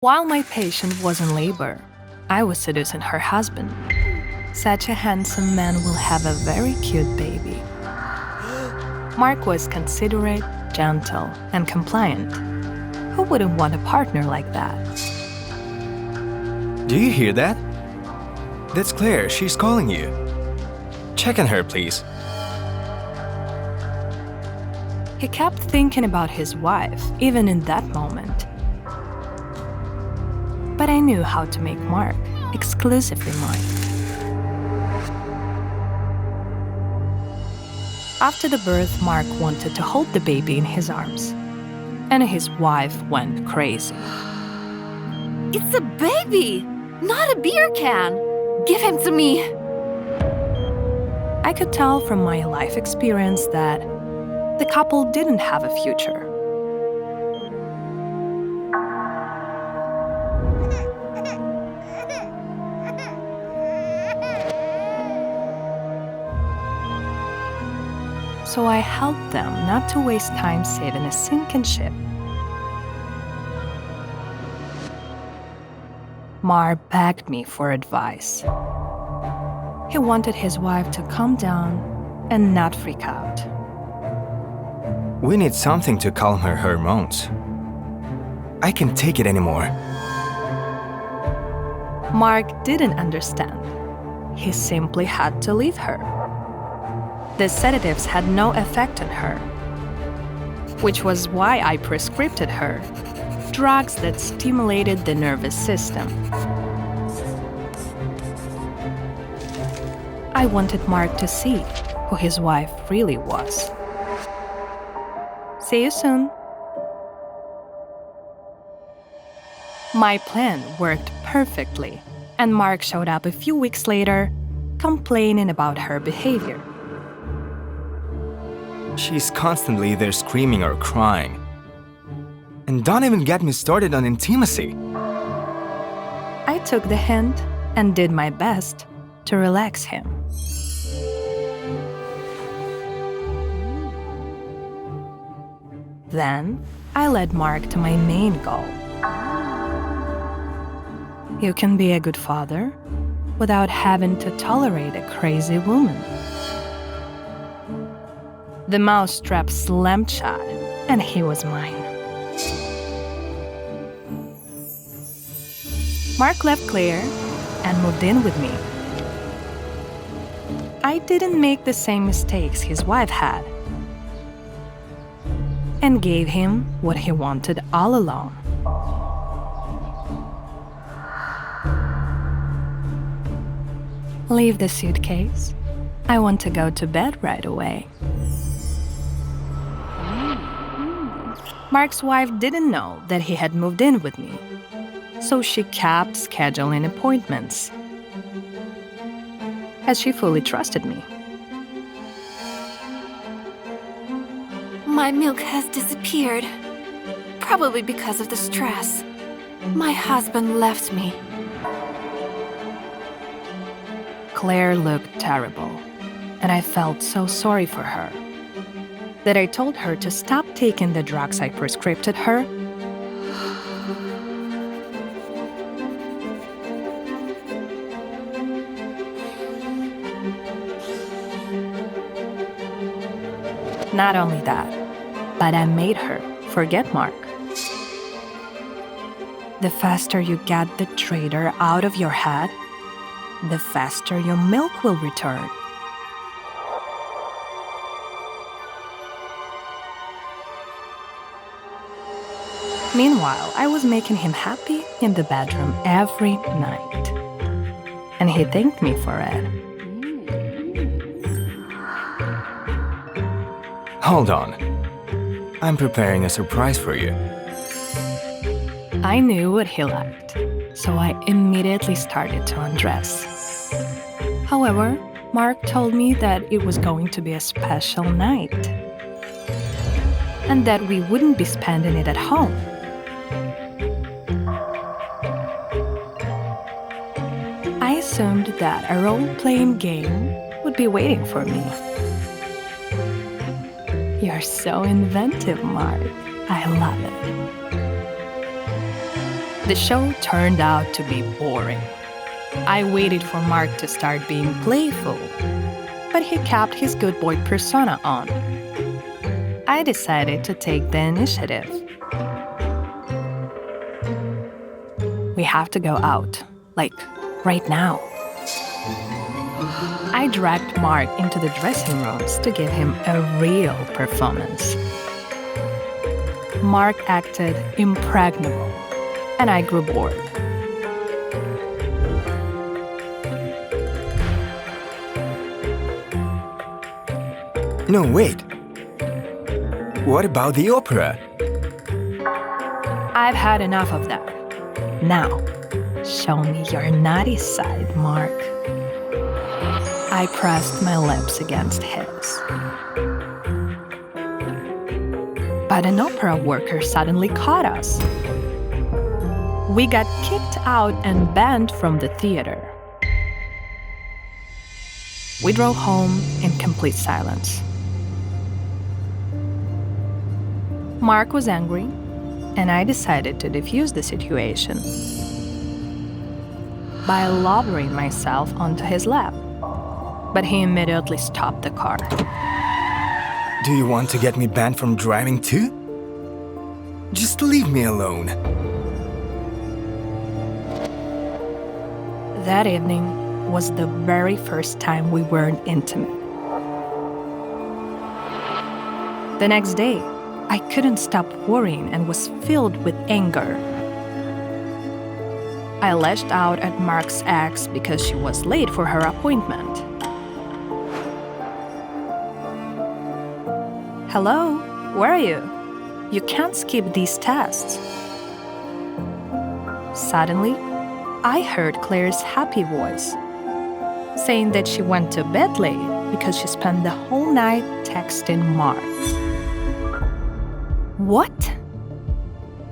While my patient was in labor, I was seducing her husband. Such a handsome man will have a very cute baby. Mark was considerate, gentle, and compliant. Who wouldn't want a partner like that? Do you hear that? That's Claire, she's calling you. Check on her, please. He kept thinking about his wife, even in that moment. But I knew how to make Mark exclusively mine. After the birth, Mark wanted to hold the baby in his arms, and his wife went crazy. It's a baby, not a beer can. Give him to me. I could tell from my life experience that the couple didn't have a future. So I helped them not to waste time saving a sinking ship. Mar begged me for advice. He wanted his wife to calm down and not freak out. We need something to calm her hormones. I can't take it anymore. Mark didn't understand. He simply had to leave her. The sedatives had no effect on her, which was why I prescribed her drugs that stimulated the nervous system. I wanted Mark to see who his wife really was. See you soon. My plan worked perfectly, and Mark showed up a few weeks later, complaining about her behavior. She's constantly either screaming or crying. And don't even get me started on intimacy. I took the hint and did my best to relax him. Then, I led Mark to my main goal. You can be a good father without having to tolerate a crazy woman. The mousetrap slammed shut, and he was mine. Mark left Claire and moved in with me. I didn't make the same mistakes his wife had, and gave him what he wanted all along. Leave the suitcase. I want to go to bed right away. Mark's wife didn't know that he had moved in with me, so she kept scheduling appointments, as she fully trusted me. My milk has disappeared, probably because of the stress. My husband left me. Claire looked terrible, and I felt so sorry for her that I told her to stop taking the drugs I prescribed her. Not only that, but I made her forget Mark. The faster you get the traitor out of your head, the faster your milk will return. Meanwhile, I was making him happy in the bedroom every night, and he thanked me for it. Hold on. I'm preparing a surprise for you. I knew what he liked, so I immediately started to undress. However, Mark told me that it was going to be a special night, and that we wouldn't be spending it at home. I assumed that a role-playing game would be waiting for me. You're so inventive, Mark. I love it. The show turned out to be boring. I waited for Mark to start being playful, but he kept his good boy persona on. I decided to take the initiative. We have to go out, like right now. I dragged Mark into the dressing rooms to give him a real performance. Mark acted impregnable, and I grew bored. No, wait. What about the opera? I've had enough of that. Now, show me your naughty side, Mark. I pressed my lips against his. But an opera worker suddenly caught us. We got kicked out and banned from the theater. We drove home in complete silence. Mark was angry, and I decided to defuse the situation by lowering myself onto his lap. But he immediately stopped the car. Do you want to get me banned from driving too? Just leave me alone. That evening was the very first time we weren't intimate. The next day, I couldn't stop worrying and was filled with anger. I lashed out at Mark's ex because she was late for her appointment. Hello, where are you? You can't skip these tests. Suddenly, I heard Claire's happy voice, saying that she went to bed late because she spent the whole night texting Mark. What?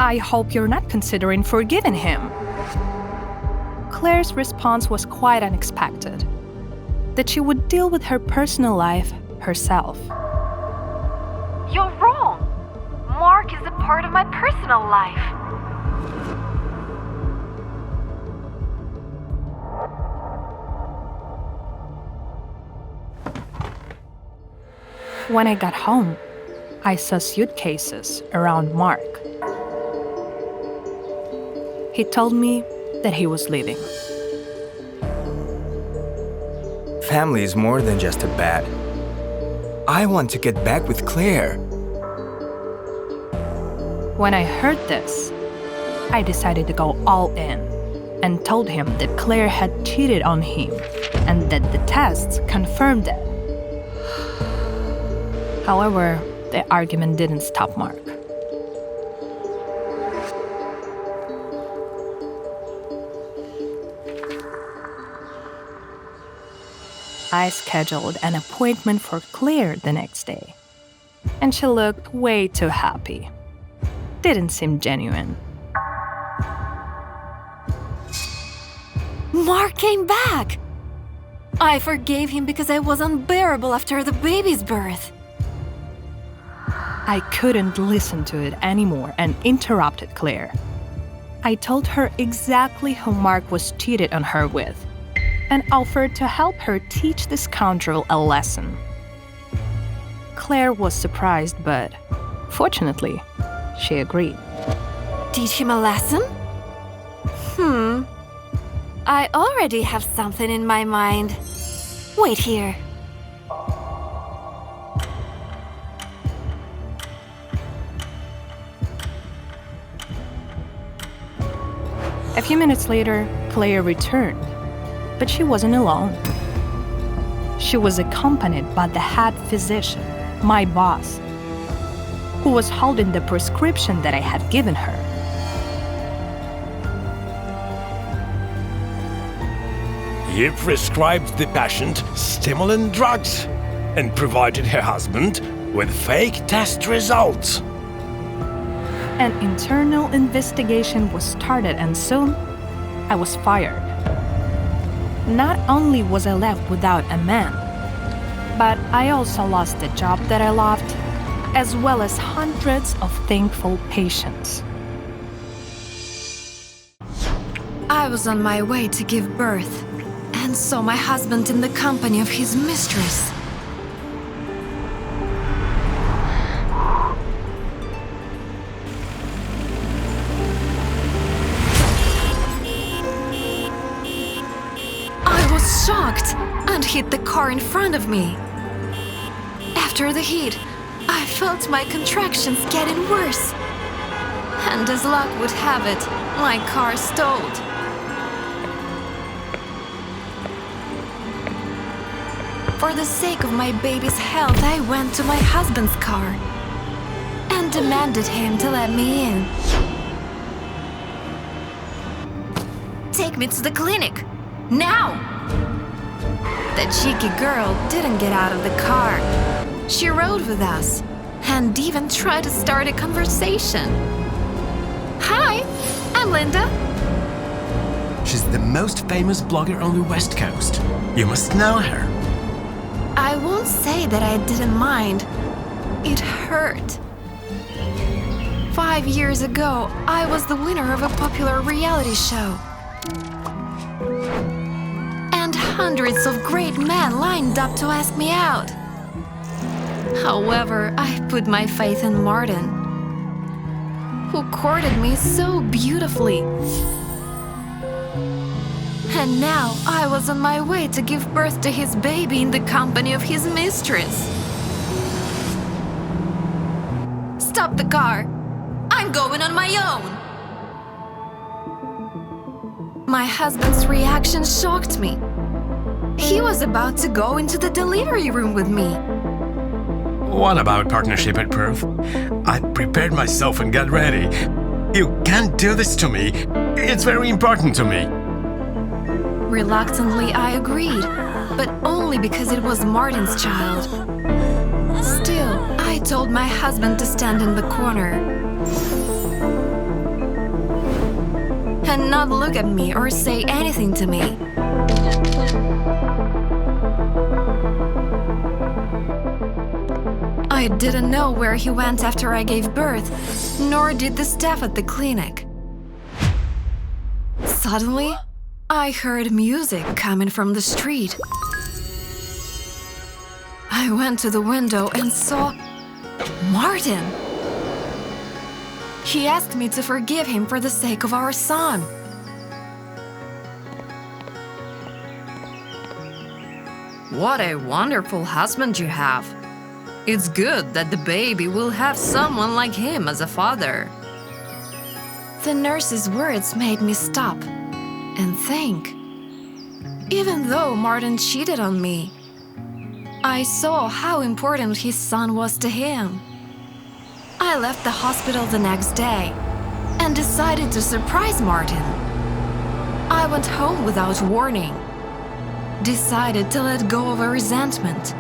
I hope you're not considering forgiving him. Claire's response was quite unexpected, that she would deal with her personal life herself. You're wrong. Mark is a part of my personal life. When I got home, I saw suitcases around Mark. He told me that he was leaving. Family is more than just a bed. I want to get back with Claire. When I heard this, I decided to go all in and told him that Claire had cheated on him and that the tests confirmed it. However, the argument didn't stop Mark. I scheduled an appointment for Claire the next day, and she looked way too happy. Didn't seem genuine. Mark came back! I forgave him because I was unbearable after the baby's birth. I couldn't listen to it anymore and interrupted Claire. I told her exactly who Mark was cheated on her with and offered to help her teach the scoundrel a lesson. Claire was surprised, but fortunately, she agreed. Teach him a lesson? I already have something in my mind. Wait here. A few minutes later, Claire returned, but she wasn't alone. She was accompanied by the head physician, my boss, who was holding the prescription that I had given her. He prescribed the patient stimulant drugs and provided her husband with fake test results. An internal investigation was started, and soon I was fired. Not only was I left without a man, but I also lost the job that I loved, as well as hundreds of thankful patients. I was on my way to give birth and saw my husband in the company of his mistress. I was shocked and hit the car in front of me. After the hit, I felt my contractions getting worse. And as luck would have it, my car stalled. For the sake of my baby's health, I went to my husband's car and demanded him to let me in. Take me to the clinic, now! The cheeky girl didn't get out of the car. She rode with us and even tried to start a conversation. Hi, I'm Linda. She's the most famous blogger on the West Coast. You must know her. I won't say that I didn't mind. It hurt. 5 years ago, I was the winner of a popular reality show. And hundreds of great men lined up to ask me out. However, I put my faith in Martin, who courted me so beautifully. And now I was on my way to give birth to his baby in the company of his mistress. Stop the car! I'm going on my own! My husband's reaction shocked me. He was about to go into the delivery room with me. What about partnership and proof? I prepared myself and got ready. You can't do this to me. It's very important to me. Reluctantly, I agreed, but only because it was Martin's child. Still, I told my husband to stand in the corner and not look at me or say anything to me. I didn't know where he went after I gave birth, nor did the staff at the clinic. Suddenly, I heard music coming from the street. I went to the window and saw Martin. He asked me to forgive him for the sake of our son. What a wonderful husband you have. It's good that the baby will have someone like him as a father. The nurse's words made me stop and think. Even though Martin cheated on me, I saw how important his son was to him. I left the hospital the next day and decided to surprise Martin. I went home without warning, decided to let go of a resentment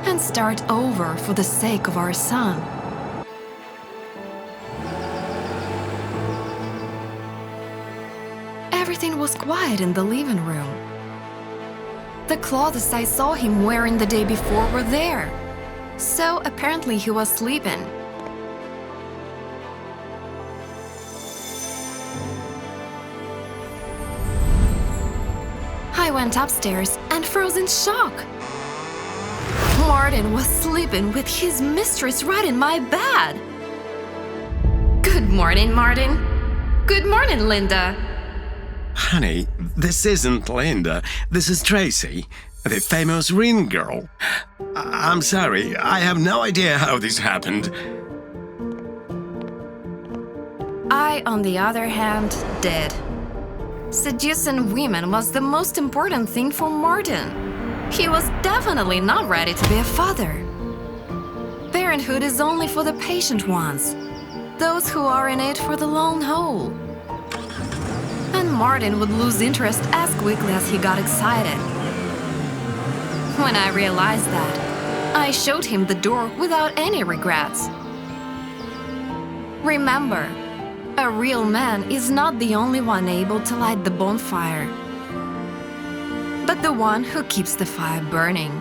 and start over for the sake of our son. Everything was quiet in the living room. The clothes I saw him wearing the day before were there, so apparently he was sleeping. I went upstairs and froze in shock. Martin was sleeping with his mistress right in my bed. Good morning, Martin. Good morning, Linda. Honey, this isn't Linda. This is Tracy, the famous ring girl. I'm sorry, I have no idea how this happened. I, on the other hand, did. Seducing women was the most important thing for Martin. He was definitely not ready to be a father. Parenthood is only for the patient ones, those who are in it for the long haul. And Martin would lose interest as quickly as he got excited. When I realized that, I showed him the door without any regrets. Remember, a real man is not the only one able to light the bonfire, but the one who keeps the fire burning.